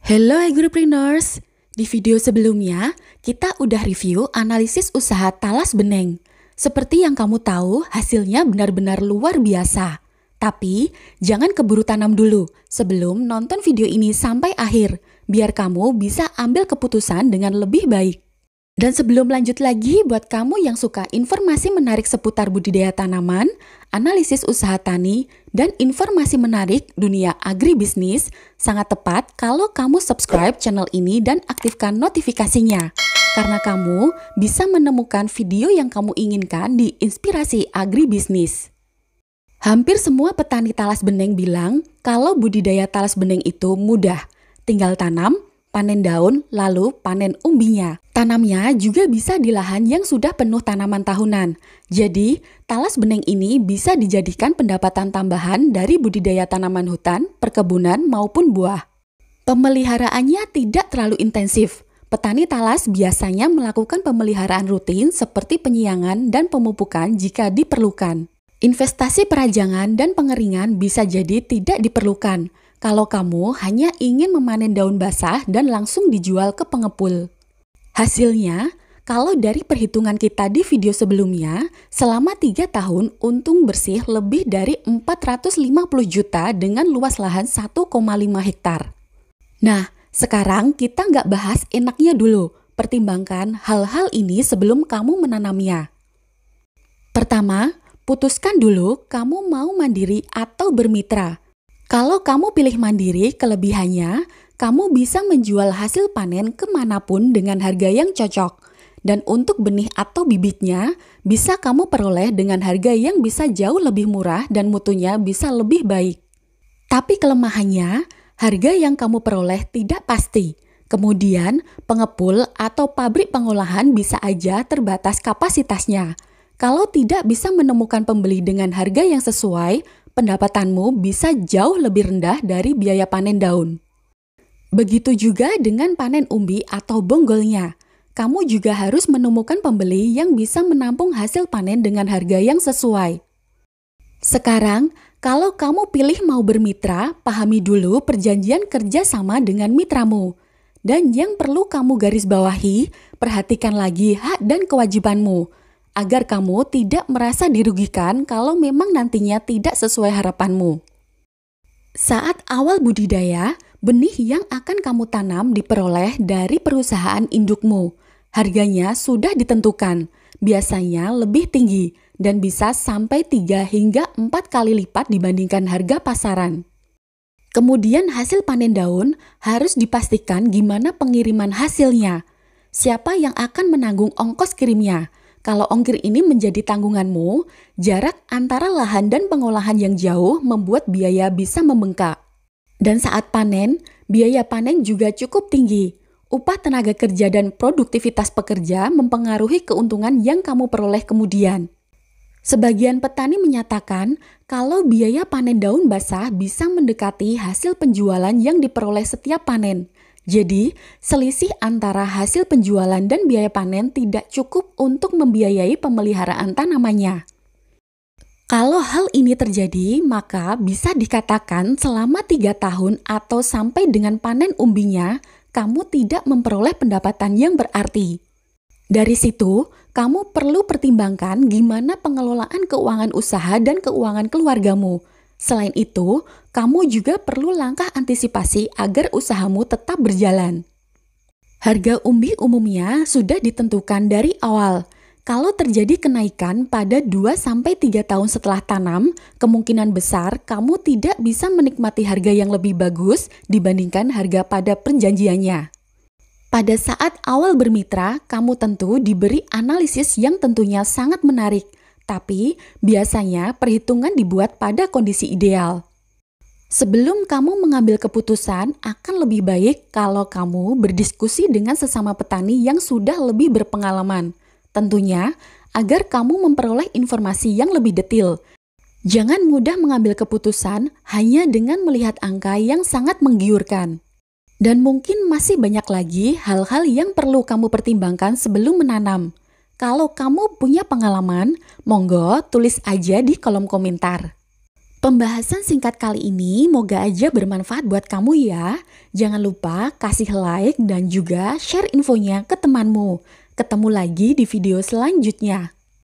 Hello agripreneurs, di video sebelumnya kita udah review analisis usaha talas beneng. Seperti yang kamu tahu, hasilnya benar-benar luar biasa. Tapi jangan keburu tanam dulu sebelum nonton video ini sampai akhir, biar kamu bisa ambil keputusan dengan lebih baik. Dan sebelum lanjut lagi, buat kamu yang suka informasi menarik seputar budidaya tanaman, analisis usaha tani, dan informasi menarik dunia agribisnis, sangat tepat kalau kamu subscribe channel ini dan aktifkan notifikasinya. Karena kamu bisa menemukan video yang kamu inginkan di Inspirasi Agribisnis. Hampir semua petani talas beneng bilang kalau budidaya talas beneng itu mudah, tinggal tanam, panen daun, lalu panen umbinya. Tanamnya juga bisa di lahan yang sudah penuh tanaman tahunan. Jadi, talas beneng ini bisa dijadikan pendapatan tambahan dari budidaya tanaman hutan, perkebunan, maupun buah. Pemeliharaannya tidak terlalu intensif. Petani talas biasanya melakukan pemeliharaan rutin seperti penyiangan dan pemupukan jika diperlukan. Investasi perajangan dan pengeringan bisa jadi tidak diperlukan kalau kamu hanya ingin memanen daun basah dan langsung dijual ke pengepul. Hasilnya, kalau dari perhitungan kita di video sebelumnya, selama 3 tahun untung bersih lebih dari 450 juta dengan luas lahan 1,5 hektar. Nah, sekarang kita nggak bahas enaknya dulu, pertimbangkan hal-hal ini sebelum kamu menanamnya. Pertama, putuskan dulu kamu mau mandiri atau bermitra. Kalau kamu pilih mandiri, kelebihannya, kamu bisa menjual hasil panen kemanapun dengan harga yang cocok. Dan untuk benih atau bibitnya, bisa kamu peroleh dengan harga yang bisa jauh lebih murah dan mutunya bisa lebih baik. Tapi kelemahannya, harga yang kamu peroleh tidak pasti. Kemudian, pengepul atau pabrik pengolahan bisa aja terbatas kapasitasnya. Kalau tidak bisa menemukan pembeli dengan harga yang sesuai, pendapatanmu bisa jauh lebih rendah dari biaya panen daun. Begitu juga dengan panen umbi atau bonggolnya. Kamu juga harus menemukan pembeli yang bisa menampung hasil panen dengan harga yang sesuai. Sekarang, kalau kamu pilih mau bermitra, pahami dulu perjanjian kerja sama dengan mitramu. Dan yang perlu kamu garis bawahi, perhatikan lagi hak dan kewajibanmu, agar kamu tidak merasa dirugikan kalau memang nantinya tidak sesuai harapanmu. Saat awal budidaya, benih yang akan kamu tanam diperoleh dari perusahaan indukmu. Harganya sudah ditentukan, biasanya lebih tinggi dan bisa sampai 3 hingga 4 kali lipat dibandingkan harga pasaran. Kemudian hasil panen daun harus dipastikan gimana pengiriman hasilnya. Siapa yang akan menanggung ongkos kirimnya? Kalau ongkir ini menjadi tanggunganmu, jarak antara lahan dan pengolahan yang jauh membuat biaya bisa membengkak. Dan saat panen, biaya panen juga cukup tinggi. Upah tenaga kerja dan produktivitas pekerja mempengaruhi keuntungan yang kamu peroleh kemudian. Sebagian petani menyatakan kalau biaya panen daun basah bisa mendekati hasil penjualan yang diperoleh setiap panen. Jadi, selisih antara hasil penjualan dan biaya panen tidak cukup untuk membiayai pemeliharaan tanamannya. Kalau hal ini terjadi, maka bisa dikatakan selama 3 tahun atau sampai dengan panen umbinya, kamu tidak memperoleh pendapatan yang berarti. Dari situ, kamu perlu pertimbangkan gimana pengelolaan keuangan usaha dan keuangan keluargamu. Selain itu, kamu juga perlu langkah antisipasi agar usahamu tetap berjalan. Harga umbi umumnya sudah ditentukan dari awal. Kalau terjadi kenaikan pada 2-3 tahun setelah tanam, kemungkinan besar kamu tidak bisa menikmati harga yang lebih bagus dibandingkan harga pada perjanjiannya. Pada saat awal bermitra, kamu tentu diberi analisis yang tentunya sangat menarik. Tapi biasanya perhitungan dibuat pada kondisi ideal. Sebelum kamu mengambil keputusan, akan lebih baik kalau kamu berdiskusi dengan sesama petani yang sudah lebih berpengalaman. Tentunya agar kamu memperoleh informasi yang lebih detail. Jangan mudah mengambil keputusan hanya dengan melihat angka yang sangat menggiurkan. Dan mungkin masih banyak lagi hal-hal yang perlu kamu pertimbangkan sebelum menanam. Kalau kamu punya pengalaman, monggo tulis aja di kolom komentar. Pembahasan singkat kali ini moga aja bermanfaat buat kamu ya. Jangan lupa kasih like dan juga share infonya ke temanmu. Ketemu lagi di video selanjutnya.